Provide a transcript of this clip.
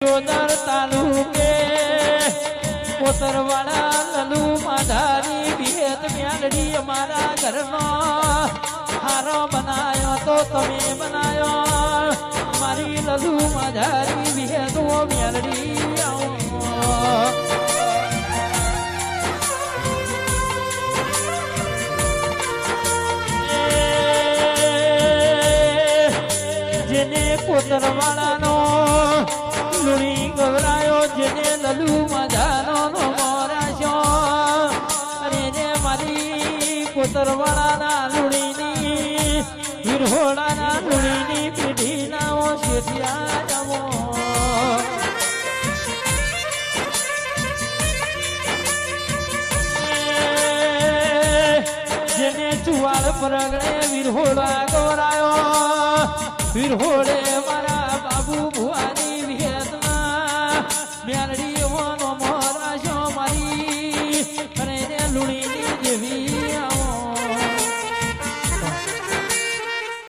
જોદર તાલુકે કોતરવાડા લલુ માધારી ભેદ મ્યાલડી અમારા ઘરનો હારો બનાયો તો તમે બનાયો મારી લલુ માધારી ભેદ મ્યાલડી જેને કોતરવાડાનો લુણી ગવરાયો જેને લલુ મજાનો નો મોરાશો અને ને મારી કોતરવાડાના લુણીની વિરહોડાના લુણીની પીઢીના ઓ શેઠિયા જમો જેને ચુવાડ પરગડે વિરહોડા ગવરાયો વિરહોડે મારા બાબુ ભુવાની ભેદમાં મ્યાલડી